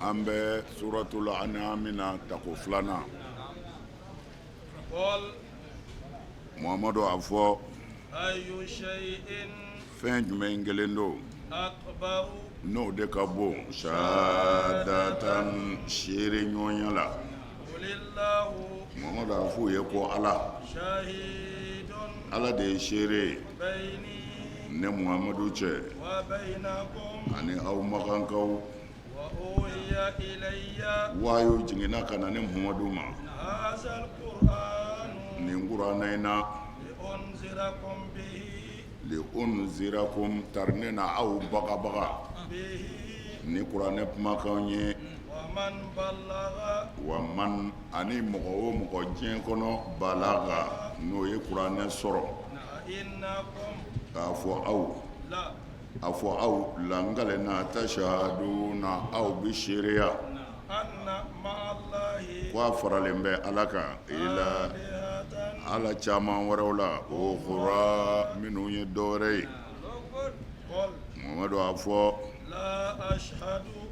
an bɛ suratul an'am na tako filanan Muhamadu a fɔ fɛn jumɛn kelen don n'o de ka bon shahadatan seere ɲɔgɔnya la Muhamadu a fɔ u ye ko Ala de ye seere ne Muhamadu cɛ ani aw magankaw wayo jiginna ka na ne Muhamadu ma nin kuranɛ in na liunzirakum tarne na aw bagabaga ni kuranɛ kumakanw ye wa man ani mɔgɔ o mɔgɔ diɲɛ kɔnɔ balaga n'o ye kuranɛ sɔrɔ k'a fɔ aw langale na tashahaduna aw bi seereya ko a faralen bɛ Ala kan ila Ala caman wɛrɛw la o kura minnu ye dɔwɛrɛ ye Muhamadu a fɔ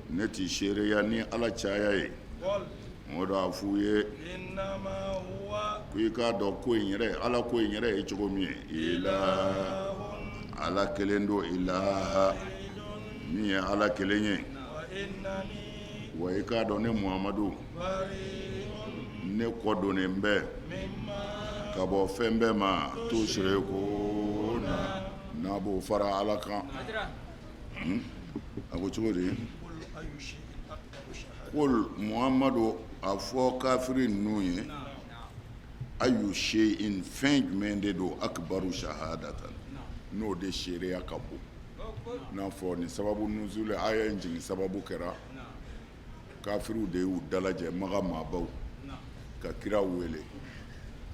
ne ti seereya ni Ala caya ye Muhamadu a f'u ye ko i k'a dɔn ko in yɛrɛ Ala ko in yɛrɛ ye cogo min ye Ala kelen don ilaha min ye Ala kelen ye wa i k'a dɔn ne Muhamadu ne kɔdonnen bɛ ka bɔ fɛn bɛɛ ma tushriku n'a b'o fara Ala kan a ko cogo di kul Muhamadu a fɔ kafiri ninnu ye ayu shay'in fɛn jumɛn de don akbaru shahadatan n'o de seereya ka bon n'a fɔ ni sababu nuzul aya in jigin sababu kɛra kafiriw de y'u dalajɛ maga maabaw ka kira wele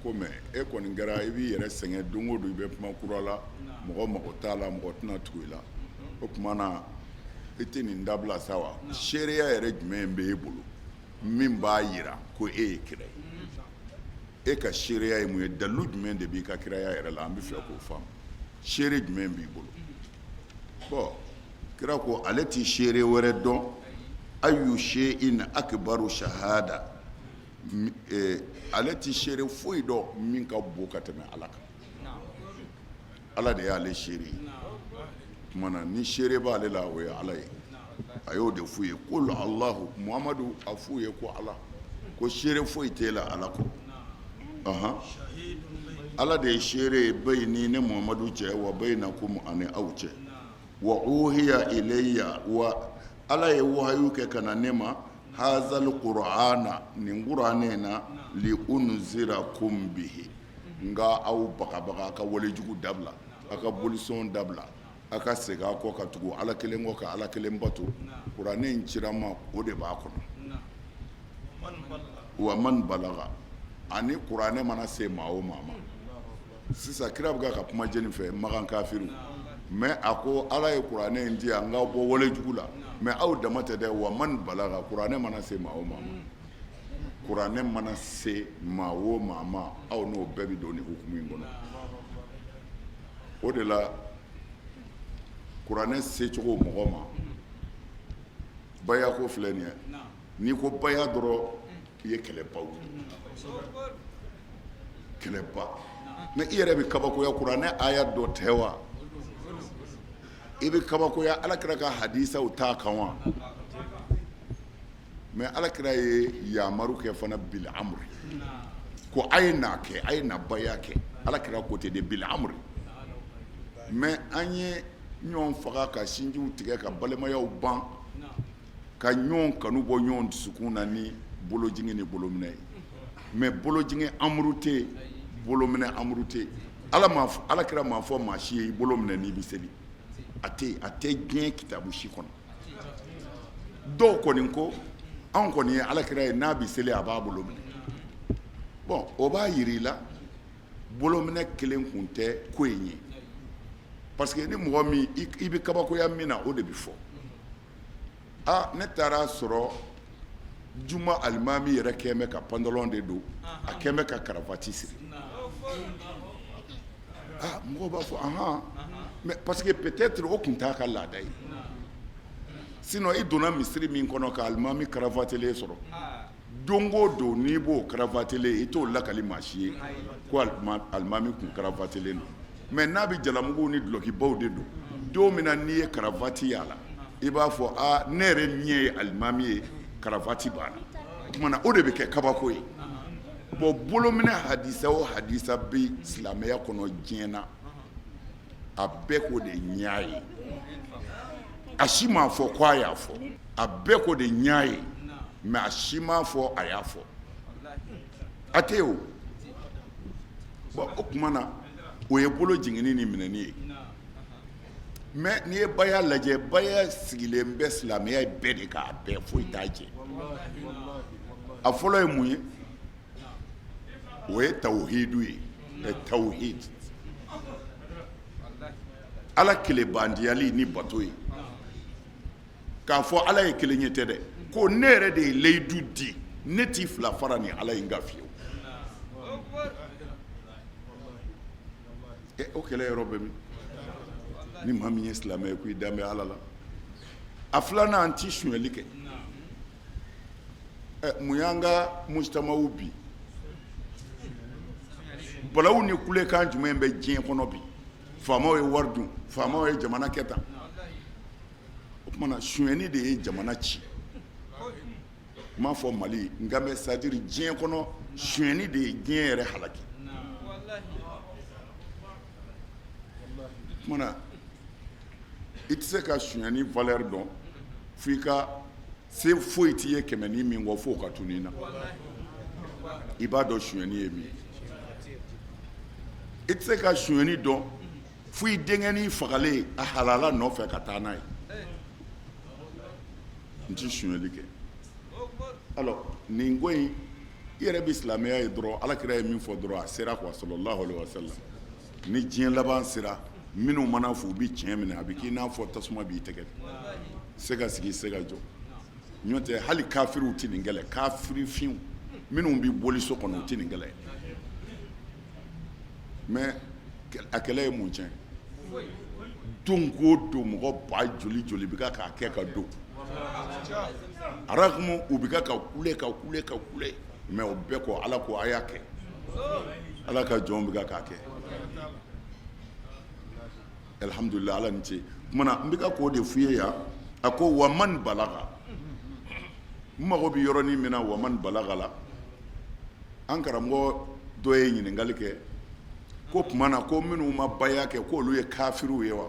ko mɛ e kɔni kɛra i b'i yɛrɛ sɛgɛn don o don i bɛ kuma kura la mɔgɔ mago t'a la mɔgɔ tɛna tugu i la o tuma na i tɛ nin dabila sa wa seereya yɛrɛ jumɛn bɛ e bolo min b'a jira ko e ye kira ye e ka seereya ye mun ye dalilu jumɛn de b'i ka kiraya yɛrɛ la an bɛ fɛ k'o faamu seere jumɛn b'i bolo bon kira ko ale ti seere wɛrɛ dɔn ayu shay'in akbaru shahada ale ti seere foyi dɔn min ka bon ka tɛmɛ Ala kan Ala de y'ale seere ye tuma na ni seere b'ale la o ye Ala ye a y'o de f'u ye kul Allahu Muhamadu a f'u ye ko Ala ko seere foyi t'e la Ala kɔ Ala de ye seere ye bayni ne Muhamadu cɛ wa baynakum ani aw cɛ wa uhiya ilayya wa Ala ye wahayu kɛ ka na ne ma hazal qur'ana nin kuranɛ na li unzirakum bihi nga aw bagabaga ka walejugu dabila a ka bolisɔn dabila a ka segin a kɔ ka tugu Ala kelen kɔ ka Ala kelen bato kuranɛ in cirama o de b'a kɔnɔ wa man balaga ani kuranɛ mana se maa o maa ma sisan kira bɛ ka kuma jeni fɛ magan kafiru mais a ko Ala ye kuranɛ in di an ka bɔ walejugu la mais aw dama tɛ dɛ wa man balaga kuranɛ mana se maa o maa ma kuranɛ mana se maa o maa ma aw n'o bɛɛ bɛ don ni hukumu in kɔnɔ o de la kuranɛ secogo mɔgɔ ma baya ko filɛ nin ye n'i ko baya dɔrɔn i ye kɛlɛbaw kɛlɛba mais i yɛrɛ bɛ kabakoya kuranɛ aya dɔ tɛ wa i bɛ kabakoya Alakira ka hadisaw t'a kan wa mais Alakira ye yamaru kɛ fana bil amri ko a ye n'a kɛ a ye na baya kɛ Alakira ko ten de bil amri mais an ye ɲɔgɔn faga ka sinjiw tigɛ ka balimayaw ban ka ɲɔgɔn kanu bɔ ɲɔgɔn dusukun na ni bolojigin ni bolominɛ ye mais bolojigin amuru tɛ yen bolominɛ amuru tɛ yen Alakira m'a fɔ maa si ye i bolo minɛ n'i bɛ seli a tɛ diɲɛ kitabu si kɔnɔ dɔw kɔni ko anw kɔni ye Alakira ye n'a bɛ seli a b'a bolo minɛ bon o b'a jira i la bolominɛ kelen kun tɛ ko in ye parce que ni mɔgɔ min i bɛ kabakoya min na o de bɛ fɔ ne taara sɔrɔ juma alimami yɛrɛ kɛn bɛ ka pantalon de don a kɛn bɛ ka karavati siri mɔgɔw b'a fɔ mais parce que peut-être o tun t'a ka laada ye sinon i donna misiri min kɔnɔ ka alimami karafatelen sɔrɔ don o don n'i b'o karafatelen i t'o lakali maa si ye ko alimami kun karafatelen don mais n'a bɛ jalamugu ni dulokibaw de don don min na n'i ye karavati y'a la i b'a fɔ ne yɛrɛ ɲɛ ye alimami ye karavati b'a la o tuma na o de bɛ kɛ kabako ye bon bolominɛ hadisa o hadisa bɛ silamɛya kɔnɔ diɲɛ na a bɛɛ k'o de ɲɛ ye a si m'a fɔ ko a y'a fɔ a bɛɛ k'o de ɲɛ ye mais a si m'a fɔ a y'a fɔ a tɛ o bon o tuma na o ye bolo jigini ni minɛni ye mais n'i ye baya lajɛ baya sigilen bɛ silamɛya bɛɛ de k'a bɛɛ foyi t'a jɛ a fɔlɔ ye mun ye o ye tawhidu ye tawhid ala kelebandiyali ni bato ye k'a fɔ ala ye kelen ye tɛ dɛ ko ne yɛrɛ de ye layidu di ne t'i fila fara ni ala in ka fiyewu o kɛlɛ yɔrɔ bɛ min ni maa min ye silamɛ ye ko i dan bɛ ala la a filanan an ti sonyɛli kɛ mun y'an ka mujtamaw bi balawu ni kulekan jumɛn bɛ diɲɛ kɔnɔ bi faamaw ye wari dun faamaw ye jamana kɛ tan o tuma na sonyɛli de ye jamana ci n m'a fɔ mali nka mɛ c'est-à-dire diɲɛ kɔnɔ sonyɛli de ye diɲɛ yɛrɛ halaki o tuma na i tɛ se ka sonyɛli valeur dɔn f'i ka se foyi t'i ye kɛmɛ ni min kɔ f'o ka tunu i na i b'a dɔn sonyɛli ye min ye i tɛ se ka sonyɛli dɔn fo i denkɛnin fagalen a halala nɔfɛ ka taa n'a ye n ti sonyɛli kɛ alors nin ko in i yɛrɛ bɛ silamɛya ye dɔrɔn alakira ye min fɔ dɔrɔn a sera quoi sallallahu alaihi wa sallam ni diɲɛ laban sera minnu mana fɔ u bɛ tiɲɛ minɛ a bɛ k'i n'a fɔ tasuma b'i tɛgɛ se ka sigi se ka jɔ n'o tɛ hali kafiriw tɛ nin kɛlɛ kafiri fiyewu minnu bɛ boli so kɔnɔ u tɛ nin kɛlɛ mais a kɛlɛ ye mun tiɲɛ don o don mɔgɔ ba joli joli bɛ k'a kɛ ka don arakumu u bɛ ka kule mais o bɛɛ kɔ ala ko a y'a kɛ ala ka jɔnw bɛ k'a kɛ alhamdulillah ala ni ce kumana n bɛ ka k'o de f'i ye yan a ko wa man balaga n mago bɛ yɔrɔnin min na wa man balaga la an karamɔgɔ dɔ ye ɲininkali kɛ ko tuma na ko minnu ma baya kɛ ko olu ye kafiriw ye wa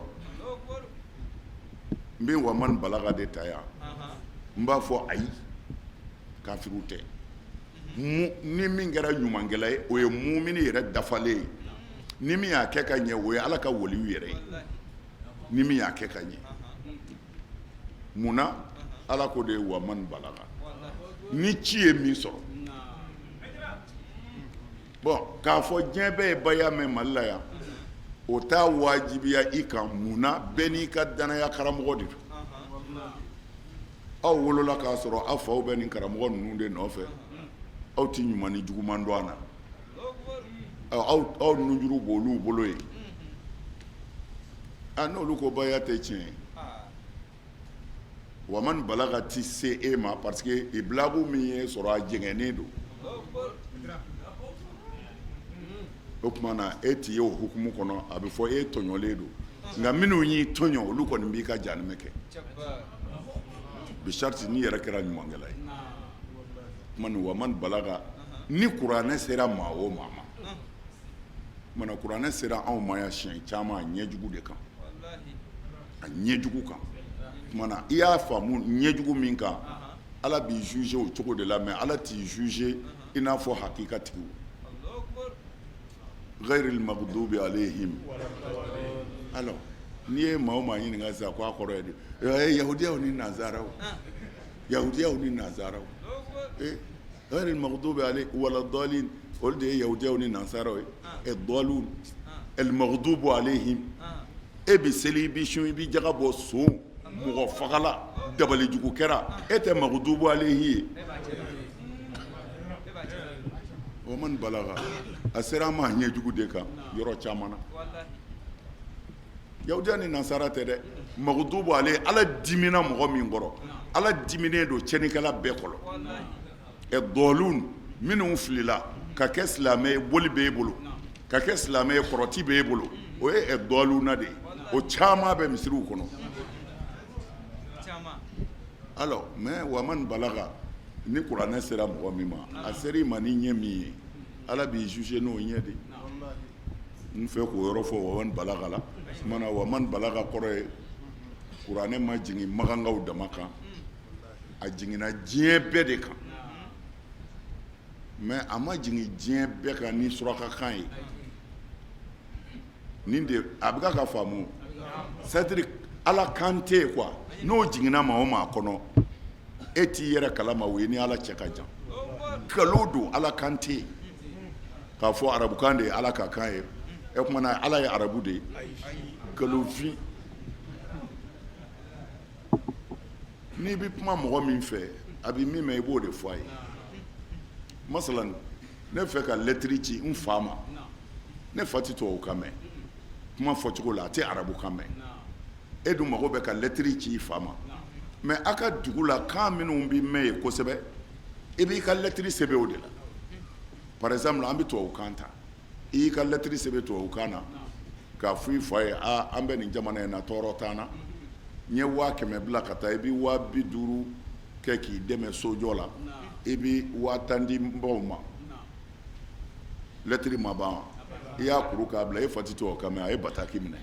n bɛ wa man balaga de ta yan n b'a fɔ ayi kafiriw tɛ ni min kɛra ɲumankɛla ye o ye mumini yɛrɛ dafalen ye ni min y'a kɛ ka ɲɛ o ye ala ka waliyu yɛrɛ ye ni min y'a kɛ ka ɲɛ munna ala ko de ye wa man balaga ni ci ye min sɔrɔ bon k'a fɔ diɲɛ bɛɛ ye baya mɛn mali la yan o t'a wajibiya i kan munna bɛɛ n'i ka danaya karamɔgɔ de don aw wolola k'a sɔrɔ aw faw bɛ nin karamɔgɔ ninnu de nɔfɛ aw tɛ ɲuman ni juguman dɔn a na aw nujuru b'olu bolo yen n'olu ko baya tɛ tiɲɛ wa man balaga ti se e ma parce que iblagu min ye sɔrɔ a jɛngɛnnen don o tuma na e t'i ye o hukumu kɔnɔ a bɛ fɔ e tɔɲɔlen don nka minnu y'i tɔɲɔ olu kɔni b'i ka janimɛ kɛ bi sharti n'i yɛrɛ kɛra ɲumankɛla ye tuma ni wa man balaga ni kuranɛ sera maa o maa ma mana kuranɛ sera anw ma yan siɲɛ caman a ɲɛjugu de kan a ɲɛjugu kan tuma na i y'a faamu ɲɛjugu min kan ala b'i juger o cogo de la mais ala t'i juger i n'a fɔ hakikatigiw ghayril maghdubi alayhim alors n'i ye maa o maa ɲininka sisan ko a kɔrɔ ye di yahudiyaw ni nazaraw ni nazaraw ghayril maghdubi alayhim wala dhalin olu de ye yahudiyaw ni nazaraw ye dhalun el maghdubu alayhim e bɛ seli i bɛ sun i bɛ jaga bɔ so mɔgɔ fagala dabalijugu kɛra e tɛ maghdubu alayhi ye o man balaga a sera an ma ɲɛjugu de kan yɔrɔ caman na yahudiya ni nasara tɛ dɛ magudubu ale ala dimina mɔgɔ min kɔrɔ ala diminen don cɛnikɛla bɛɛ kɔrɔ dɔlun minnu filila ka kɛ silamɛ ye boli b'e bolo ka kɛ silamɛ ye kɔrɔti b'e bolo o ye dɔluna de ye o caman bɛ misiriw kɔnɔ alors mais waman balaga ni kuranɛ sera mɔgɔ min ma a sera i ma ni ɲɛ min ye ala b'i juger n'o ɲɛ de n fɛ k'o yɔrɔ fɔ waman balaga la mana waman balaga kɔrɔ ye kuranɛ ma jigin magangaw dama kan a jiginna diɲɛ bɛɛ de kan mais a ma jigin diɲɛ bɛɛ kan ni surakakan ye nin de a bɛ ka faamu c'est-à-dire ala kan tɛ yen quoi n'o jiginna maa o maa kɔnɔ e t'i yɛrɛ kalama o ye ni ala cɛ ka jan nkalon don ala kan tɛ yen k'a fɔ arabukan de ye ala ka kan ye e kuma na ala ye arabu de ye nkalonfin n'i bɛ kuma mɔgɔ min fɛ a bɛ min mɛn i b'o de fɔ a ye masalan ne fɛ ka lɛtiri ci n fa ma ne fa tɛ tubabukan mɛn kuma fɔcogo la a tɛ arabukan mɛn e dun mago bɛ ka lɛtiri ci i fa ma mais a ka dugu la kan minnu bɛ mɛn yen kosɛbɛ i b'i ka lɛtiri sɛbɛn o de la par exemple an bɛ tubabukan ta i y'i ka lɛtiri sɛbɛn tubabukan na k'a fɔ i fa ye an bɛ nin jamana in na tɔɔrɔ t'an na n ye 100,000 bila ka taa i bɛ 50,000 kɛ k'i dɛmɛ sojɔ la i bɛ 10,000 di n baw ma lɛtiri ma ban i y'a kuru k'a bila e fa tɛ tubabukan mɛn a ye bataki minɛ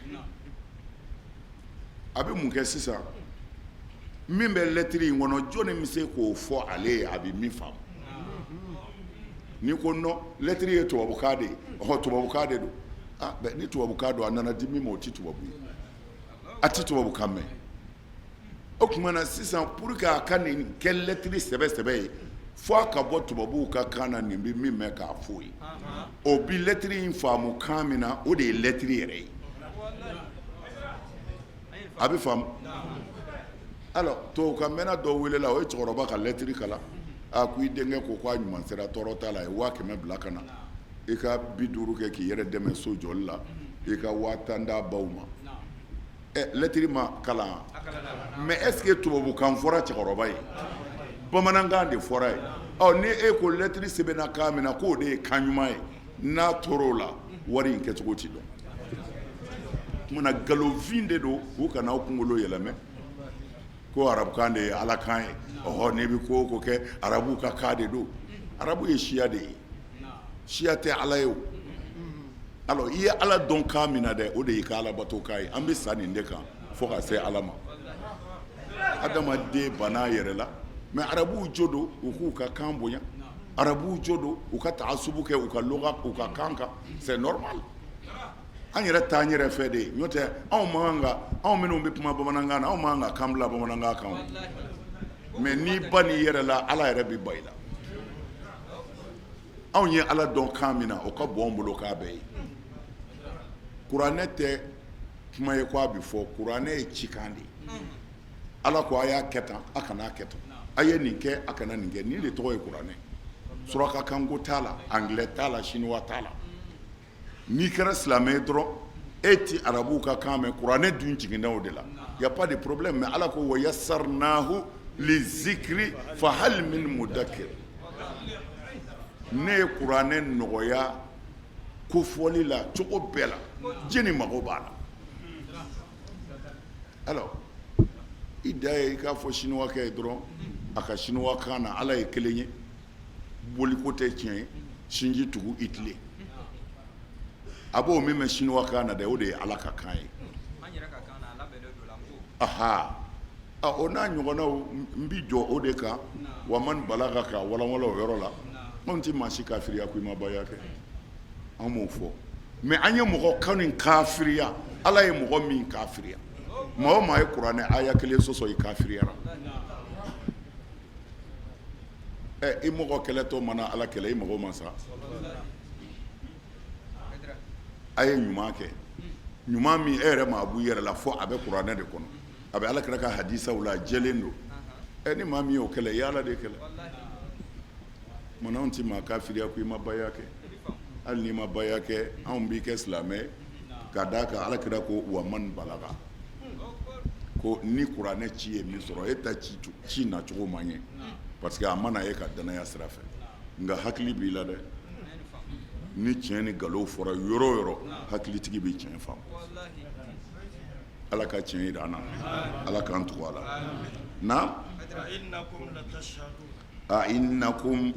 a bɛ mun kɛ sisan min bɛ lɛtiri in kɔnɔ jɔnni bɛ se k'o fɔ ale ye a bɛ min faamu n'i ko non lɛtiri ye tubabukan de ye tubabukan de don ni tubabukan don a nana di min ma o tɛ tubabu ye a tɛ tubabukan mɛn o tuma na sisan pour que a ka nin kɛ lɛtiri sɛbɛ ye fo a ka bɔ tubabuw ka kan na nin bɛ min mɛn k'a fɔ ye o bi lɛtiri in faamu kan min na o de ye lɛtiri yɛrɛ ye a bɛ faamu alors tubabukan mɛnna dɔ welela o ye cɛkɔrɔba ka lɛtiri kalan ko i denkɛ ko k'a ɲuman sera tɔɔrɔ t'a la a ye 100,000 bila ka na i ka 50 kɛ k'i yɛrɛ dɛmɛ so jɔli la i ka 10,000 d'a baw ma lɛtiri ma kalan mais est ce que tubabukan fɔra cɛkɔrɔba ye bamanankan de fɔra ye ni e ko lɛtiri sɛbɛnna kan min na k'o de ye kan ɲuman ye n'a tor'o la wari in kɛcogo tɛ dɔn tumana nkalonfin de don u kana aw kunkolo yɛlɛmɛ ko arabukan de ye ala kan ye n'i bɛ ko o ko kɛ arabuw ka kan de don arabu ye siya de ye siya tɛ ala ye o alors i ye ala dɔn kan min na dɛ o de y'i ka alabato kan ye an bɛ sa nin de kan fo ka se ala ma adamaden banna a yɛrɛ la mais arabuw jo don u k'u ka kan bonya arabuw jo don u ka taasubu kɛ u ka loga u ka kan kan c'est normal an yɛrɛ t'an yɛrɛ fɛ de ye n'o tɛ anw man kan anw minnu bɛ kuma bamanankan na anw man kan kan bila bamanankan kan mais n'i ba n'i yɛrɛ la ala yɛrɛ bɛ ba i la anw ye ala dɔn kan min na o ka bɔ an bolo k'a bɛɛ ye kuranɛ tɛ kuma ye ko a bɛ fɔ kuranɛ ye cikan de ye ala ko a y'a kɛ tan a kana a kɛ tan a ye nin kɛ a kana nin kɛ nin de tɔgɔ ye kuranɛ surakakanko t'a la anglais t'a la chinois t'a la n'i kɛra silamɛ ye dɔrɔn e ti arabuw ka kan mɛn kuranɛ dun jiginna o de la y a pas de problème mais ala ko wa yassarnahu lizikri fa hal min mudakkir ne ye kuranɛ nɔgɔya kofɔli la cogo bɛɛ la jeni mago b'a la alors i da ye i k'a fɔ chinois kɛ ye dɔrɔn a ka chinois kan na ala ye kelen ye boliko tɛ tiɲɛ ye sinji tugu i tile a b'o min mɛn chinois kan na dɛ o de ye ala ka kan ye aha o n'a ɲɔgɔnnaw n bi jɔ o de kan wa man balaga ka walanwala o yɔrɔ la anw tɛ maa si kafiriya ko i ma baya kɛ an m'o fɔ mais an ye mɔgɔ kanu kafiriya ala ye mɔgɔ min kafiriya maa o maa ye kuranɛ aya kelen sɔsɔ i kafiriyara i mɔgɔ kɛlɛtɔ mana ala kɛlɛ i mɔgɔ ma sa a ye ɲuman kɛ ɲuman min e yɛrɛ ma b'u yɛrɛ la fo a bɛ kuranɛ de kɔnɔ a bɛ ala kɛra ka hadisaw la jɛlen don ni maa min y'o kɛlɛ i ye ala de kɛlɛ munna anw tɛ maa kafiriya ko i ma baya kɛ hali n'i ma baya kɛ anw b'i kɛ silamɛ ka d'a kan alakira ko wa man balaga ko ni kuranɛ ci ye min sɔrɔ e ta ci na cogo man ɲɛ parce que a mana e ka danaya sira fɛ nka hakili b'i la dɛ ni tiɲɛ ni nkalon fɔra yɔrɔ o yɔrɔ hakilitigi bɛ tiɲɛ faamu ala ka tiɲɛ jira an na ala k'an tugu a la na a innakum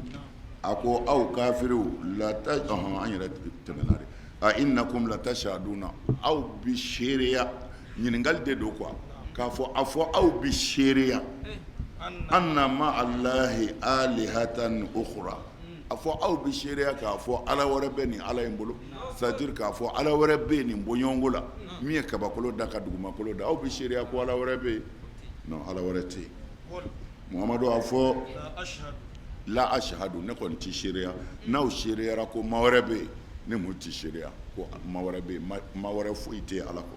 a ko aw kafiriw an yɛrɛ tɛmɛna de a innakum latashhaduna aw bi seereya ɲininkali de don quoi k'a fɔ aw bi seereya anna ma allahi alihatan ukhra a fɔ aw bi seereya k'a fɔ ala wɛrɛ bɛ nin ala in bolo c'est-à-dire k'a fɔ ala wɛrɛ bɛ nin bɔɲɔgɔnko la min ye kabakolo da ka dugumakolo da aw bi seereya ko ala wɛrɛ bɛ yen non ala wɛrɛ tɛ yen muhamadu a fɔ la ashhadu ne kɔni tɛ seereya n'aw seereyara ko ma wɛrɛ bɛ yen ne mun tɛ seereya ko ma wɛrɛ bɛ yen ma wɛrɛ foyi tɛ ala kɔ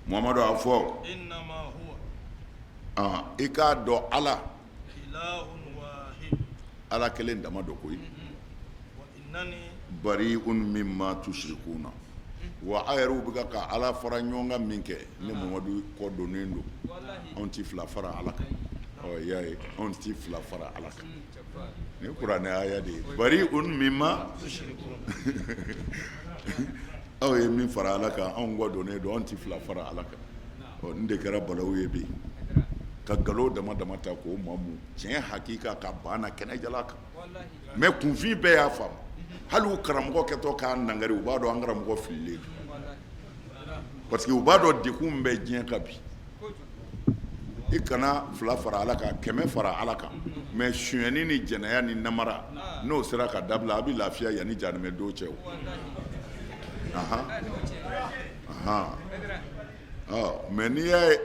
muhamadu a fɔ i k'a dɔn ala ala kelen dama dɔ koyi bari'un mimma tushrikuna wa a yɛrɛw bɛ ka ala fara ɲɔgɔn kan min kɛ ne mamadu kɔ donnen don anw tɛ fila fara ala kan ɔ y'a ye anw tɛ fila fara ala kan ni kuranɛ aya de ye bari'un mimma aw ye min fara ala kan anw kɔ donnen don anw tɛ fila fara ala kan ɔ nin de kɛra balawu ye bi ka nkalon dama dama ta k'o maamu tiɲɛ hakika ka banna kɛnɛjala kan mɛ kunfin bɛɛ y'a faamu hali u karamɔgɔ kɛtɔ k'a nangari u b'a dɔn an karamɔgɔ fililen don parce que u b'a dɔn dekun bɛ diɲɛ kan bi i kana fila fara ala kan kɛmɛ fara ala kan mɛ sonyɛni ni jɛnɛya ni namara n'o sera ka dabila a bɛ lafiya yanni janimɛ don cɛ o mɛ n'i y'a ye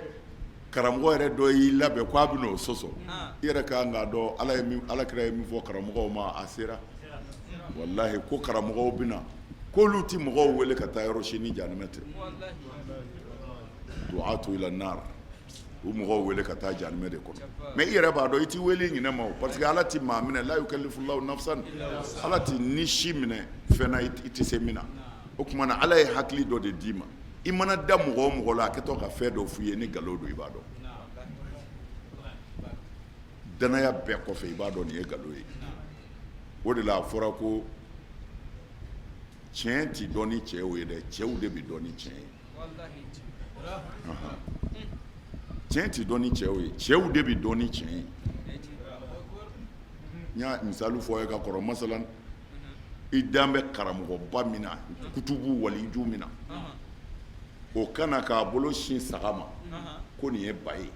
karamɔgɔ yɛrɛ dɔ y'i labɛn k'a bɛ n'o sɔsɔ i yɛrɛ kan k'a dɔn alakira ye min fɔ karamɔgɔw ma a sera walahi ko karamɔgɔw bɛ na k'olu tɛ mɔgɔw wele ka taa yɔrɔ si ni janimɛ tɛ du'atu ila nar u mɔgɔw wele ka taa janimɛ de kɔnɔ mɛ i yɛrɛ b'a dɔn i tɛ wele ɲinɛ ma o parce que ala tɛ maa minɛ la yukallifullahu nafsan ala tɛ ni si minɛ fɛn na i tɛ se min na o tuma na ala ye hakili dɔ de d'i ma i mana da mɔgɔ o mɔgɔ la a kɛtɔ ka fɛn dɔ f'i ye ni nkalon don i b'a dɔn danaya bɛɛ kɔfɛ i b'a dɔn nin ye nkalon ye o de la a fɔra ko tiɲɛ tɛ dɔn ni cɛw ye dɛ cɛw de bɛ dɔn ni tiɲɛ ye tiɲɛ tɛ dɔn ni cɛw ye cɛw de bɛ dɔn ni tiɲɛ ye n y'a misali fɔ ye ka kɔrɔ masalan i dan bɛ karamɔgɔba min na kutubu waliju min na o kana k'a bolo sin saga ma ko nin ye ba ye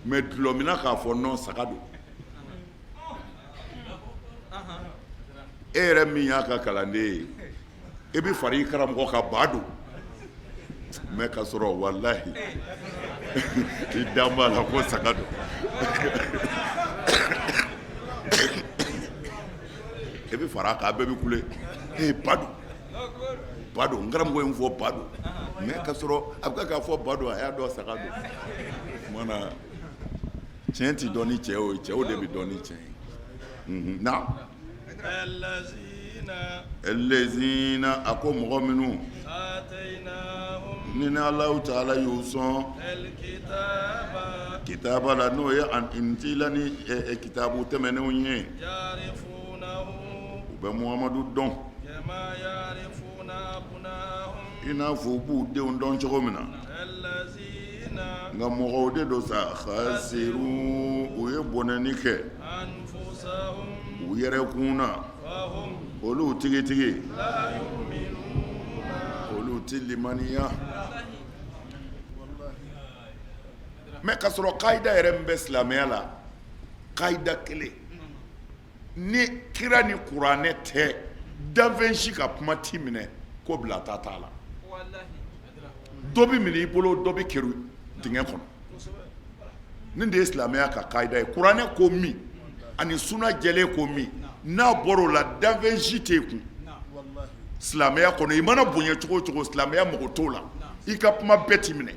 mɛ dulɔ minna k'a fɔ nɔn saga don e yɛrɛ min y'a ka kalanden ye e bɛ fara i karamɔgɔ ka ba don mɛ ka sɔrɔ walahi i dan b'a la ko saga don e bɛ fara a kan a bɛɛ bɛ kule ba don ba don n karamɔgɔ in fɔ ba don mɛ ka sɔrɔ a bɛ k'a fɔ ba don a y'a dɔn saga don mana tiɲɛ tɛ dɔn ni cɛw ye cɛw de bɛ dɔn ni tiɲɛ ye na elezina a ko mɔgɔ minnu ni Allahu Taala y'u sɔn kitaba la n'o ye Injila ni kitabu tɛmɛnenw ye u bɛ Muhamadu dɔn i n'a fɔ u b'u denw dɔn cogo min na nka mɔgɔw de don sa khasiru u ye bɔnɛni kɛ u yɛrɛ kun na olu tigitigi olu ti limaniya mɛ ka sɔrɔ kaida yɛrɛ min bɛ silamɛya la kaida kelen ni kira ni kuranɛ tɛ danfɛn si ka kuma ti minɛ ko bila ta t'a la dɔ bɛ minɛ i bolo dɔ bɛ kɛru dingɛ kɔnɔ nin de ye silamɛya ka kaida ye kuranɛ ko min ani suna jɛlen ko min n'a bɔra o la danfɛn si tɛ kun silamɛya kɔnɔ i mana bonya cogo o cogo silamɛya mɔgɔ t'o la i ka kuma bɛɛ ti minɛ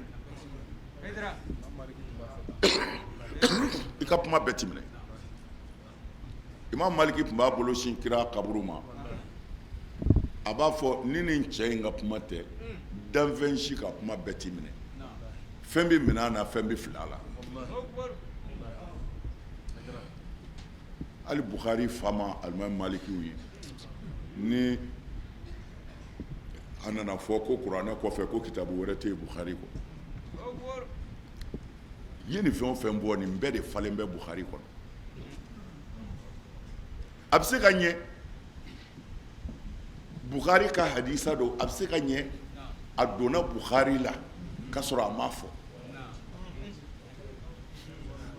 i ka kuma bɛɛ ti minɛ Imam Maliki tun b'a bolo sin kira kaburu ma a b'a fɔ ni nin cɛ in ka kuma tɛ danfɛn si ka kuma bɛɛ t'i minɛ fɛn bɛ minɛ a na fɛn bɛ fili a la hali Bukhari fama alimami Malikiw ye ni a nana fɔ ko kuranɛ kɔfɛ ko kitabu wɛrɛ tɛ yen Bukhari kɔ ye nin fɛn o fɛn bɔ nin bɛɛ de falen bɛ Bukhari kɔnɔ a bɛ se ka ɲɛ Bukhari ka hadisa don a bɛ se ka ɲɛ a donna Bukhari la k'a sɔrɔ a ma fɔ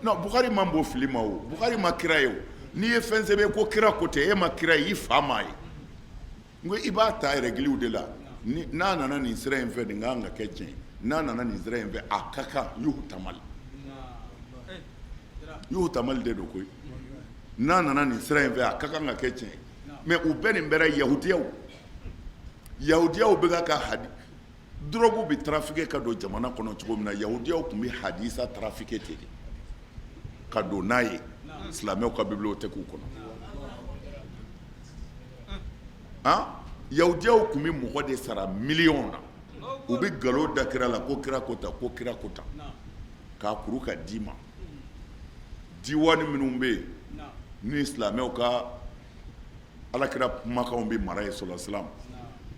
non Bukhari man b'o fili ma o Bukhari ma kira ye o n'i ye fɛn sɛbɛn ko kira ko tɛ e ma kira ye i fa ma ye n ko i b'a ta règles de la n'a nana nin sira in fɛ nin kan ka kɛ tiɲɛ n'a nana nin sira in fɛ a ka kan yuhtamal de don koyi n'a nana nin sira in fɛ a ka kan ka kɛ tiɲɛ mais u bɛɛ nin bɛra yahudiyaw bɛ ka drogue bɛ trafiquer ka don jamana kɔnɔ cogo min na yahudiyaw tun bɛ hadisa trafiquer ten de ka don n'a ye silamɛw ka bibliothèque kɔnɔ yahudiyaw tun bɛ mɔgɔ de sara miliyɔn na u bɛ nkalon da kira la ko kira ko tan ko kira ko tan k'a kuru ka d'i ma diwani minnu bɛ yen ni silamɛw ka alakira kumakanw bɛ mara yen sɔlɔ silam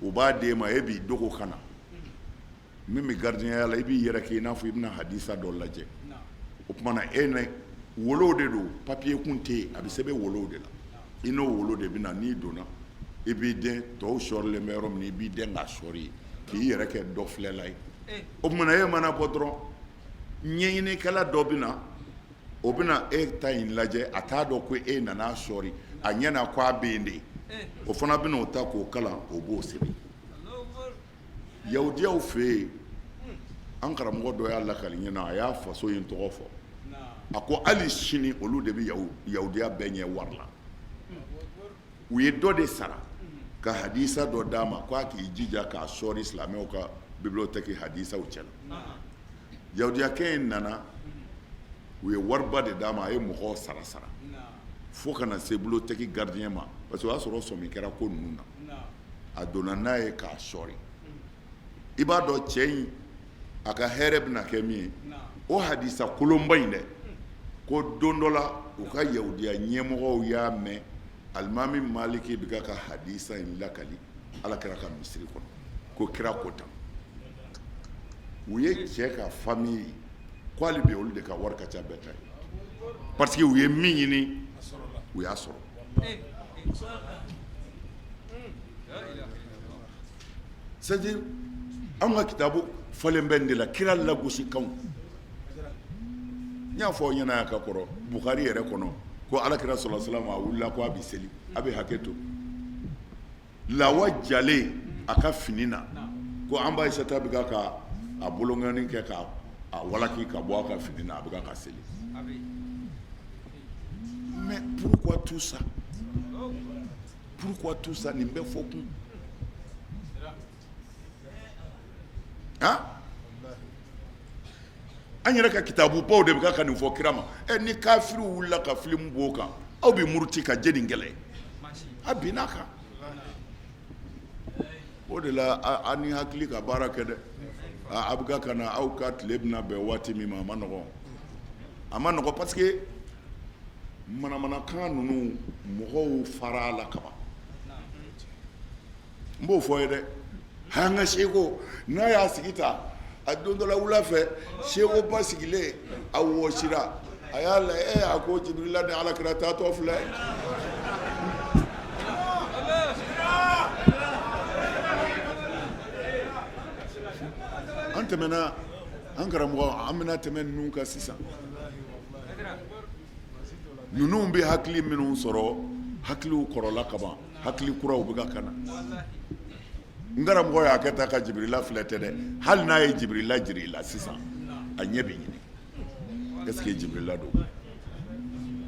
u b'a d'e ma e b'i dogo ka na min bɛ gardien la i b'i yɛrɛ kɛ i n'a fɔ i bɛna hadisa dɔ lajɛ o tuma na e na wolow de don papier kun tɛ yen a bɛ sɛbɛn wolow de la i n'o wolo de bɛ na n'i donna i b'i den tɔw sɔrilen bɛ yɔrɔ min na i b'i den k'a sɔri k'i yɛrɛ kɛ dɔ filɛla ye o tuma na e mana bɔ dɔrɔn ɲɛɲinikɛla dɔ bɛ na o bɛ na e ta in lajɛ a t'a dɔn ko e nana sɔri a ɲɛna ko a bɛ yen de o fana bɛ n'o ta k'o kalan o b'o sɛbɛn yahudiyaw fɛ yen an karamɔgɔ dɔ y'a lakali ɲɛna a y'a faso in tɔgɔ fɔ a ko hali sini olu de bɛ yahudiya bɛɛ ɲɛ wari la u ye dɔ de sara ka hadisa dɔ d'a ma ko a k'i jija k'a sɔri silamɛw ka bibliothèque hadisaw cɛla yahudiyakɛ in nana u ye wariba de d'a ma a ye mɔgɔw sara fo kana se bibliothèque gardien ma parce que o y'a sɔrɔ sɔmi kɛra ko ninnu na a donna n'a ye k'a sɔri i b'a dɔn cɛ in a ka hɛrɛ bɛna kɛ min ye o hadisa kolonba in dɛ ko don dɔ la u ka yahudiya ɲɛmɔgɔw y'a mɛn alimami Maliki bɛ ka hadisa in lakali ala kɛra ka misiri kɔnɔ ko kira ko tan u ye cɛ ka famille ko hali bi olu de ka wari ka ca bɛɛ ta ye parce que u ye min ɲini u y'a sɔrɔ c'est-à-dire an ka kitabu falen bɛ nin de la kira lagosikanw n y'a fɔ aw ɲɛna yan ka kɔrɔ Bukhari yɛrɛ kɔnɔ ko alakira sɔlɔ silam a wulila ko a bɛ seli a bɛ hakɛ to lawa jalen a ka fini na ko an b'a Aisata bɛ ka a bolongani kɛ ka a walaki ka bɔ a ka fini na a bɛ ka seli mais pourquoi tout ça nin bɛɛ fɔ kun an yɛrɛ ka kitabu baw de bɛ ka nin fɔ kira ma ni kafiriw wulila ka film b'o kan aw bɛ muruti ka jɛ nin kɛlɛ a binna kan o de la a ni hakili ka baara kɛ dɛ a bɛ ka na aw ka tile bɛna bɛn waati min ma a ma nɔgɔ parce que manamanakan ninnu mɔgɔw fara a la kaban n b'o fɔ ye dɛ an ka seko n'a y'a sigi ta a don dɔ la wula fɛ seko ba sigilen a wɔsira a y'a lajɛ a ko Jibirila ni alakira taatɔ filɛ an tɛmɛna an karamɔgɔ an bɛna tɛmɛ ninnu kan sisan ninnu bɛ hakili minnu sɔrɔ hakiliw kɔrɔla kaban hakili kuraw bɛ ka na n karamɔgɔ y'a kɛ ta ka Jibirila filɛ tɛ dɛ hali n'a ye Jibirila jira i la sisan a ɲɛ bɛ ɲini est ce que Jibirila don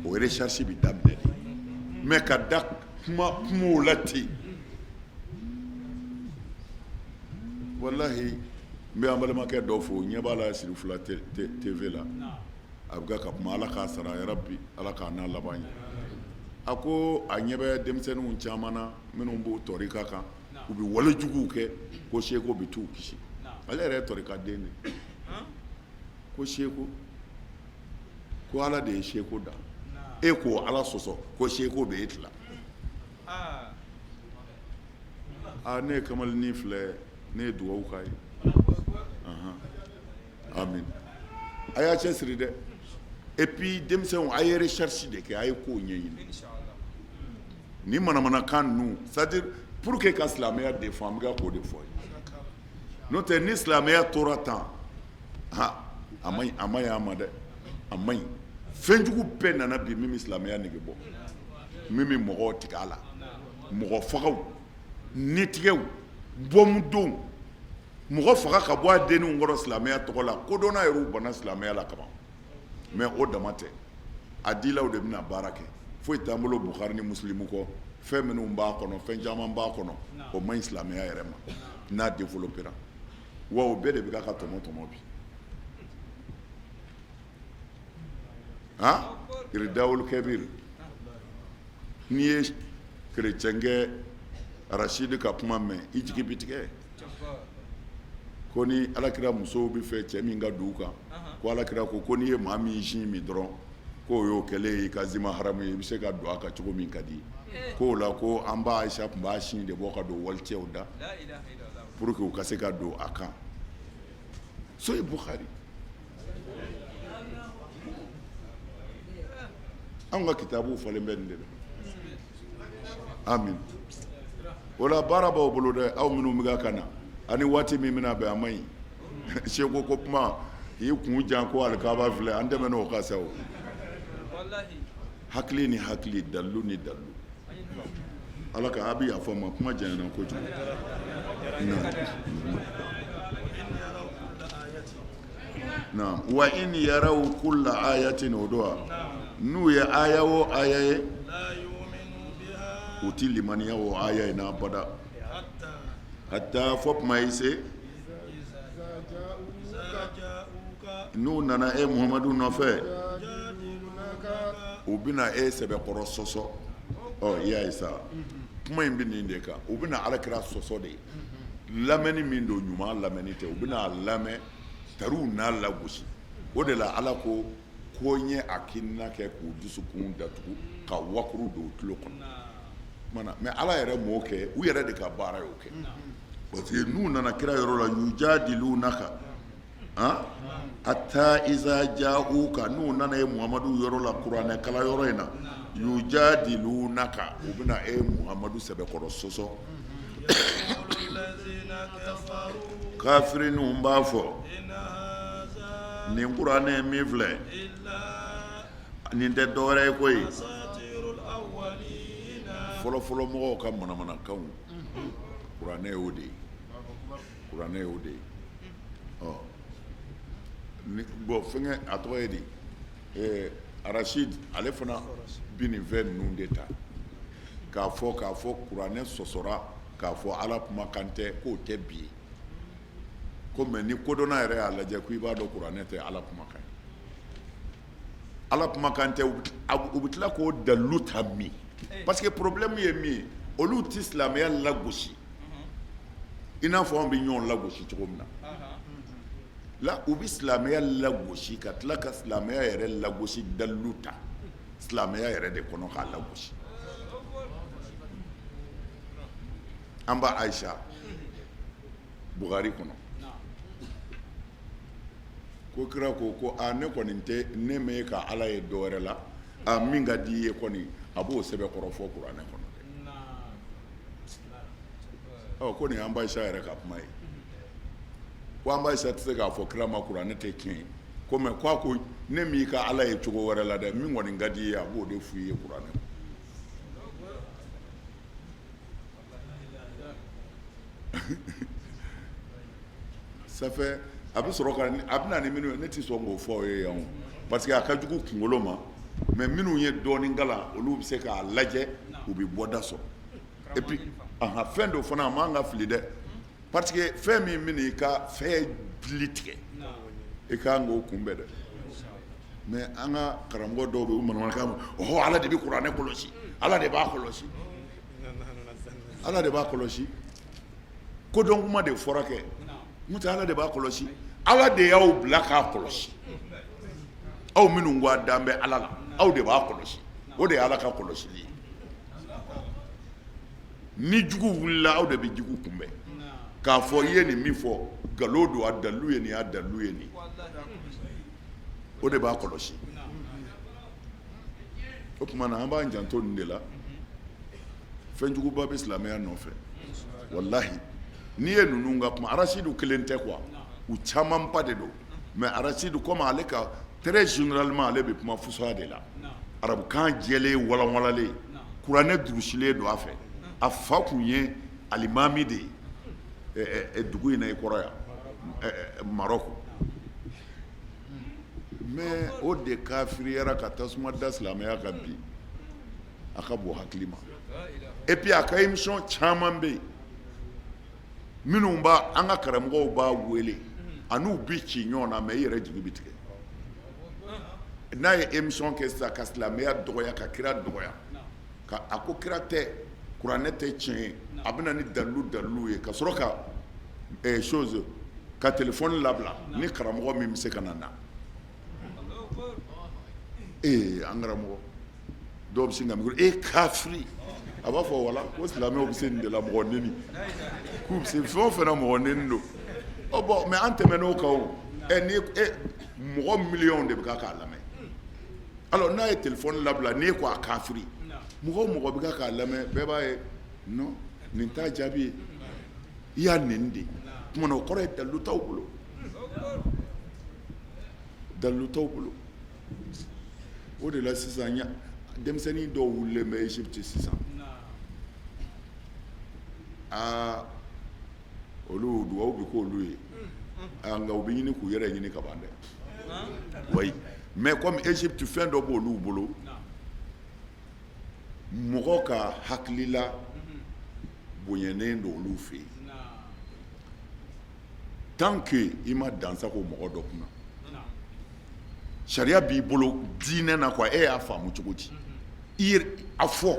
o recherche bɛ daminɛ de mais ka da kumaw la ten walahi n bɛ an balimakɛ dɔw fo ɲɛ b'a la Sirifula TV la a bɛ ka kuma ala k'a sara yarabi ala k'a n'a laban ye a ko a ɲɛ bɛ denmisɛnninw caman na minnu b'o tɔrika kan u bɛ walejuguw kɛ ko seko bɛ t'u kisi ale yɛrɛ ye tɔrika den de ko seko ko ala de ye seko da e ko ala sɔsɔ ko seko bɛ e tila ne ye kamalinin filɛ ne ye dugawu k'a ye amin a y'a cɛsiri dɛ et puis denmisɛnw a ye recherche de kɛ a ye kow ɲɛɲini ni manamanakan ninnu c'est à dire pour que ka silamɛya défend an bɛ ka k'o de fɔ ye n'o tɛ ni silamɛya tora tan a man ɲi a ma dɛ a man ɲi fɛnjugu bɛɛ nana bi min bɛ silamɛya nege bɔ min bɛ mɔgɔw tigɛ a la mɔgɔ fagaw nitigɛw bɔnmudenw mɔgɔ faga ka bɔ a denninw kɔrɔ silamɛya tɔgɔ la kodɔnna yɛrɛ u banna silamɛya la kaban mais o dama tɛ a dilaw de bɛna baara kɛ foyi t'an bolo Bukhari ni Muslimu kɔ fɛn minnu b'a kɔnɔ fɛn caman b'a kɔnɔ o man ɲi silamɛya yɛrɛ ma n'a développera wa o bɛɛ de bɛ k'a ka tɔmɔ bi Iridawul Kabir n'i ye kerecɛnkɛ Rashidi ka kuma mɛn i jigi bi tigɛ ko ni alakira musow bɛ fɛ cɛ min ka don u kan ko alakira ko n'i ye maa min sin min dɔrɔn k'o y'o kɛlen ye i ka zima haramu ye i bɛ se ka don a kan cogo min ka di k'o la ko an ba Ayisa tun b'a sin de bɔ ka don walicɛw da pour que u ka se ka don a kan so ye Bukhari an ka kitabuw falen bɛ nin de la amin o la baara b'aw bolo dɛ aw minnu bɛ ka na ani waati min bɛna bɛn a man ɲi seko ko kuma i kun jan ko alikaba filɛ an tɛmɛna o kan sa o hakili ni hakili dalilu ni dalilu ala ka a bɛ yafa n ma kuma janyana kojugu naam wa in yaraw kulla ayatin o do wa n'u ye aya o aya ye u ti limaniya o aya ye n'a bada hatta fo kuma yi se n'u nana e Muhamadu nɔfɛ u bɛna e sɛbɛkɔrɔ sɔsɔ i y'a ye sa kuma in bɛ nin de kan u bɛna alakira sɔsɔ de lamɛnni min don ɲuman lamɛnni tɛ u bɛna lamɛn tariw n'a lagosi o de la ala ko n ye hakilina kɛ k'u dusukun datugu ka wakuru don u tulo kɔnɔ mais ala yɛrɛ m'o kɛ u yɛrɛ de ka baara y'o kɛ parce que n'u nana kira yɔrɔ la yujadilunaka hatta iza ja'uka n'u nana ye Muhamadu yɔrɔ la kuranɛ kala yɔrɔ in na yujadilunaka u bɛna e Muhamadu sɛbɛkɔrɔ sɔsɔ kafirinw b'a fɔ nin kuranɛ min filɛ nin tɛ dɔwɛrɛ ye koyi fɔlɔfɔlɔ mɔgɔw ka manamanakanw kuranɛ y'o de ye bon fɛngɛ a tɔgɔ ye di Rashid ale fana bi nin fɛn ninnu de ta k'a fɔ kuranɛ sɔsɔra k'a fɔ ala kumakan tɛ k'o tɛ bi ye ko mais ni kodɔnna yɛrɛ y'a lajɛ ko i b'a dɔn kuranɛ tɛ ala kumakan ye ala kumakan tɛ u bɛ tila k'o dalilu ta min parce que problème ye min ye olu tɛ silamɛya lagosi i n'a fɔ anw bɛ ɲɔgɔn lagosi cogo min na la u bɛ silamɛya lagosi ka tila ka silamɛya yɛrɛ lagosi dalilu ta silamɛya yɛrɛ de kɔnɔ k'a lagosi an ba Ayisa Bukhari kɔnɔ ko kira ko ne kɔni tɛ ne m'e ka ala ye dɔwɛrɛ la min ka di i ye kɔni a b'o sɛbɛkɔrɔ fɔ kuranɛ kɔnɔ dɛ ko nin y'an ba Ayisa yɛrɛ ka kuma ye ko an ba Ayisa tɛ se k'a fɔ kira ma kuranɛ tɛ tiɲɛ ye ko mais ko ne m'i ka ala ye cogo wɛrɛ la dɛ min kɔni ka di i ye a b'o de f'i ye kuranɛ ça fait a bɛ sɔrɔ ka a bɛ na ni minnu ye ne tɛ sɔn k'o fɔ aw ye yan parce que a ka jugu kunkolo ma mais minnu ye dɔɔnin kalan olu bɛ se k'a lajɛ u bɛ bɔda sɔrɔ et puis fɛn dɔ fana a man ka fili dɛ parce que fɛn min bɛ n'i ka fɛn dili tigɛ i kan k'o kunbɛn dɛ mais an ka karamɔgɔ dɔw bɛ yen u manamanakan ma ala de bɛ kuranɛ kɔlɔsi ala de b'a kɔlɔsi ala de b'a kɔlɔsi ko dɔn kuma de fɔra kɛ n'o tɛ Ala de b'a kɔlɔsi Ala de y'aw bila k'a kɔlɔsi aw minnu ko a dan bɛ Ala la aw de b'a kɔlɔsi o de ye Ala ka kɔlɔsili ye ni jugu wulila aw de bɛ jugu kunbɛn k'a fɔ i ye nin min fɔ nkalon don a dalilu ye nin a dalilu ye nin o de b'a kɔlɔsi o tuma na an b'an janto nin de la fɛnjuguba bɛ silamɛya nɔfɛ wallahi n'i ye ninnu ka kuma arasidu kelen tɛ quoi u camanba de don mais arasidu comme ale ka très généralement ale bɛ kuma fusaha de la arabukan jɛlen walanwalalen kuranɛ durusilen don a fɛ a fa kun ye alimami de ye dugu in na i kɔrɔ yan Maroc mais o de kafiriyara ka tasuma da silamɛya kan bi a ka bon hakili ma et puis a ka émission caman bɛ yen minnu b'a an ka karamɔgɔw b'a wele an'u bi ci ɲɔgɔn na mais i yɛrɛ jigi bɛ tigɛ n'a ye émission kɛ sisan ka silamɛya dɔgɔya ka kira dɔgɔya ka a ko kira tɛ kuranɛ tɛ tiɲɛ ye a bɛ na ni dalilu ye ka sɔrɔ ka chose ka téléphone labila ni karamɔgɔ min bɛ se ka na an karamɔgɔ dɔw bɛ sin ka mi kafiri a b'a fɔ wala ko silamɛw bɛ se nin de la mɔgɔ neni k'u bɛ se fɛn o fɛn na mɔgɔ neni don bon mais an tɛmɛn'o kan o ni mɔgɔ miliyɔn de bɛ k'a lamɛn alors n'a ye téléphone labila n'e ko a kafiri mɔgɔ o mɔgɔ bɛ k'a lamɛn bɛɛ b'a ye non nin t'a jaabi ye i y'a neni de tuma na o kɔrɔ ye dalilu t'aw bolo dalilu t'aw bolo o de la sisan denmisɛnnin dɔw wulilen bɛ Egypte sisan olu dugawu bɛ k'olu ye nka u bɛ ɲini k'u yɛrɛ ɲini ka ban dɛ oui mais comme Egypte fɛn dɔ b'olu bolo mɔgɔ ka hakilila bonyalen don olu fɛ yen tant que i ma dansago mɔgɔ dɔ kunna sariya b'i bolo diinɛ na quoi e y'a faamu cogo di a fɔ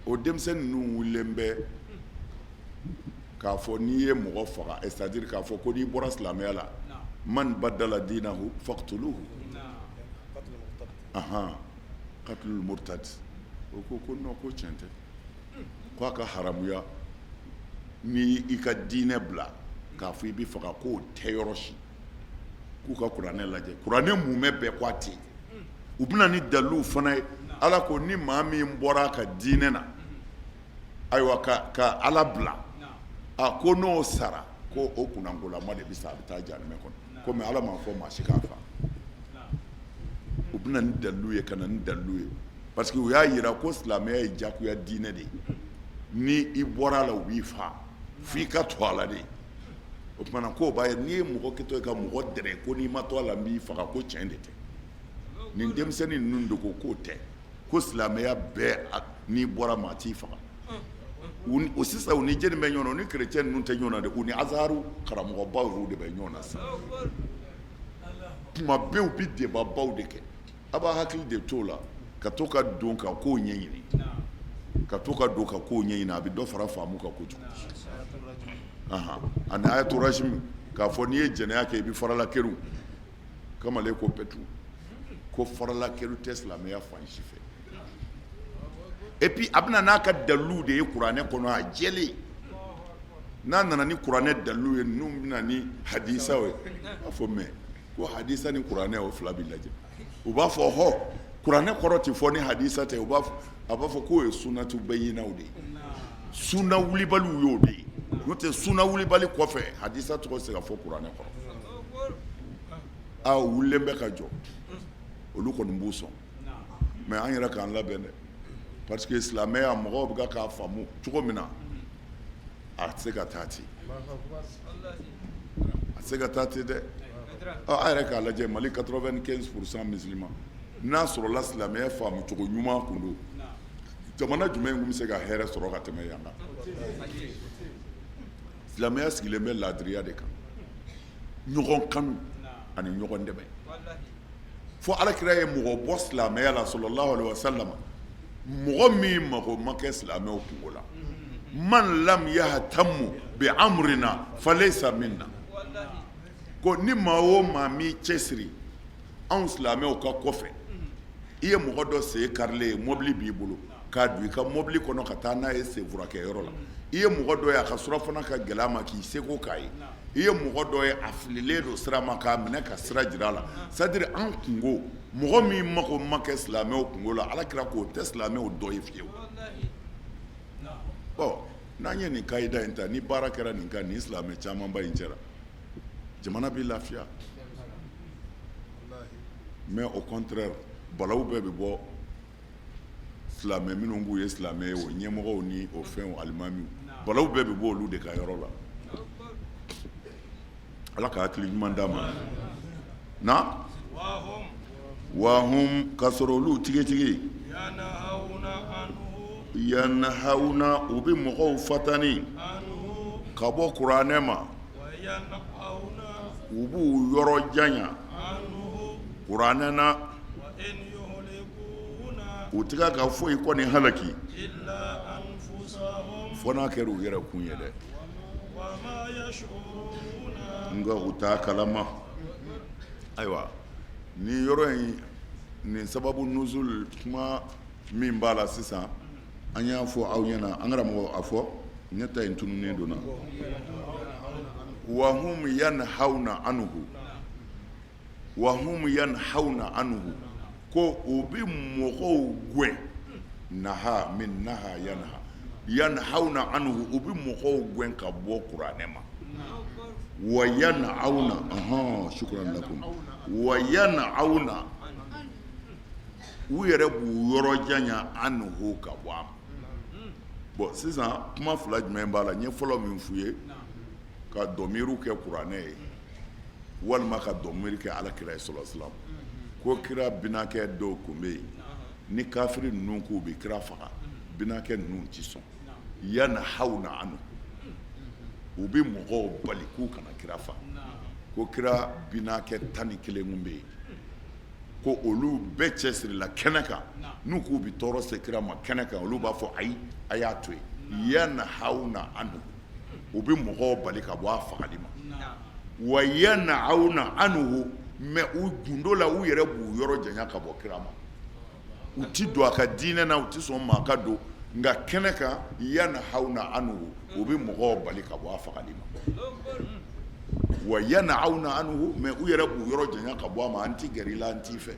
o denmisɛnnin ninnu wulilen bɛ k'a fɔ n'i ye mɔgɔ faga c'est à dire k'a fɔ ko n'i bɔra silamɛya la man badala diinahu faqtuluhu qatlul murtad o ko non ko tiɲɛ tɛ k'a ka haramuya ni i ka diinɛ bila k'a fɔ i bɛ faga k'o tɛ yɔrɔ si k'u ka kuranɛ lajɛ kuranɛ mumɛ bɛɛ k'a ten u bɛna ni dalilu fana ye Ala ko ni maa min bɔra a ka diinɛ na ayiwa ka Ala bila ko n'o sara ko o kunnankolama de bɛ sa a bɛ taa jahanɛmɛ kɔnɔ komi Ala m'a fɔ maa si k'a fa u bɛna ni dalilu ye ka na ni dalilu ye parce que u y'a jira ko silamɛya ye jagoya diinɛ de ye ni i bɔra a la u b'i fa f'i ka to a la de o tumana k'o b'a ye n'i ye mɔgɔ kɛtɔ ye ka mɔgɔ dɛrɛ ko n'i ma to a la n b'i faga ko tiɲɛ de tɛ nin denmisɛnnin ninnu de ko k'o tɛ ko silamɛya bɛɛ n'i bɔra maa t'i faga o sisan u ni jeni bɛ ɲɔgɔn na u ni kerecɛn ninnu tɛ ɲɔgɔn na de u ni azaharu karamɔgɔbaw yɛrɛw de bɛ ɲɔgɔn na sisan tuma bɛɛ u bɛ debabaw de kɛ a b'a hakili de t'o la ka to ka don ka kow ɲɛɲini ka to ka don ka kow ɲɛɲini a bɛ dɔ fara faamu kan kojugu ani ayatul rajim k'a fɔ n'i ye jɛnɛya kɛ i bɛ farala kɛru kamalen ko pɛtu ko farala kɛru tɛ silamɛya fan si fɛ et puis a bɛna n'a ka dalilu de ye kuranɛ kɔnɔ a jɛlen n'a nana ni kuranɛ dalilu ye ninnu bɛna ni hadisaw ye a fɔ mais ko hadisa ni kuranɛ o fila bɛ lajɛ u b'a fɔ kuranɛ kɔrɔ tɛ fɔ ni hadisa tɛ a b'a fɔ k'o ye sunatu bayinaw de ye sunna wulibaliw y'o de ye n'o tɛ sunna wulibali kɔfɛ hadisa tɔgɔ tɛ se ka fɔ kuranɛ kɔrɔ u wulilen bɛ ka jɔ olu kɔni b'u sɔn mais an yɛrɛ k'an labɛn dɛ parce que silamɛya mɔgɔw bɛ k'a faamu cogo min na a tɛ se ka taa ten a tɛ se ka taa ten dɛ a yɛrɛ k'a lajɛ Mali 95% musulman n'a sɔrɔla silamɛya faamu cogo ɲuman kun don jamana jumɛn kun bɛ se ka hɛrɛ sɔrɔ ka tɛmɛ yan kan silamɛya sigilen bɛ laadiriya de kan ɲɔgɔn kanu ani ɲɔgɔn dɛmɛ fo alakira ye mɔgɔ bɔ silamɛya la sallallahu alaihi wasallam mɔgɔ min mago ma kɛ silamɛw kungo la man lam yahtammu bi amrina falaysa minna ko ni maa o maa mi cɛsiri anw silamɛw ka kɔfɛ i ye mɔgɔ dɔ sen karilen ye mobili b'i bolo k'a don i ka mobili kɔnɔ ka taa n'a ye senfurakɛyɔrɔ la i ye mɔgɔ dɔ ye a ka surafana ka gɛlɛ a ma k'i seko k'a ye i ye mɔgɔ dɔ ye a fililen don sira ma k'a minɛ ka sira jira a la c'est-à-dire an kungo mɔgɔ min mago ma kɛ silamɛw kungo la alakira k'o tɛ silamɛw dɔ ye fiyewu bon n'an ye nin kayida in ta ni baara kɛra nin kan nin silamɛ camanba in cɛla jamana bɛ lafiya mais au contraire balawu bɛɛ bɛ bɔ silamɛ minnu b'u ye silamɛ ye o ɲɛmɔgɔw ni o fɛnw alimamiw balawu bɛɛ bɛ bɔ olu de ka yɔrɔ la ala ka hakili ɲuman d'a ma na wahum ka sɔrɔ olu tigitigi yanahawuna u bɛ mɔgɔw fatani ka bɔ kuranɛ ma u b'u yɔrɔ janya kuranɛ na u tɛ ka foyi kɔni halaki fo n'a kɛra u yɛrɛ kun ye dɛ nka u t'a kalama ayiwa nin yɔrɔ in nin sababu nuzul kuma min b'a la sisan an y'a fɔ aw ɲɛna an karamɔgɔ a fɔ ne ta in tununnen donna wahum yanhawna anhu wahum yanhawna anhu ko u bɛ mɔgɔw gɛn naha min naha yanhawna anhu u bɛ mɔgɔw gɛn ka bɔ kuranɛ ma wa yanawna shukran lakum wa yanawna u yɛrɛ b'u yɔrɔ janya anhu ka bɔ a ma bon sisan kuma fila jumɛn b'a la n ye fɔlɔ min f'u ye ka dɔmiriw kɛ kuranɛ ye walima ka dɔmiri kɛ alakira ye sallallahu alaihi wasallam ko kira binakɛ dɔw tun bɛ yen ni kafiri ninnu k'u bɛ kira faga binakɛ ninnu ti sɔn yanhawna anhu u bɛ mɔgɔw bali k'u kana kira faga ko kira binakɛ 11 min bɛ yen ko olu bɛɛ cɛsirila kɛnɛ kan n'u k'u bɛ tɔɔrɔ se kira ma kɛnɛ kan olu b'a fɔ ayi a y'a to yen yanhawna anhu u bɛ mɔgɔw bali ka bɔ a fagali ma wa yanawna anhu mais u gundo la u yɛrɛ b'u yɔrɔ janya ka bɔ kira ma u ti don a ka diinɛ na u ti sɔn maa ka don nka kɛnɛ kan yanhawna anhu u bɛ mɔgɔw bali ka bɔ a fagali ma wa yanawna anhu mais u yɛrɛ b'u yɔrɔ janya ka bɔ a ma an ti gɛrɛ i la an t'i fɛ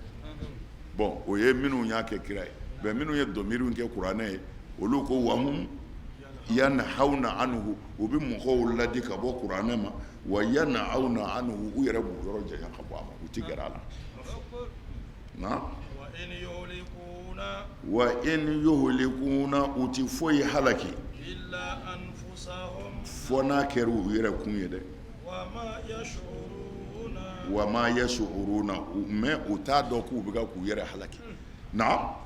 bon o ye minnu y'a kɛ kira ye mais minnu ye dɔmiriw kɛ kuranɛ ye olu ko wahum yanhawna anhu u bɛ mɔgɔw ladi ka bɔ kuranɛ ma wa yanawna anhu u yɛrɛ b'u yɔrɔ janya ka bɔ a ma u ti gɛrɛ a la na wa in yuhlikuna u ti foyi halaki fo n'a kɛra u yɛrɛ kun ye dɛ wa ma yashuruna mais u t'a dɔn k'u bɛ ka k'u yɛrɛ halaki na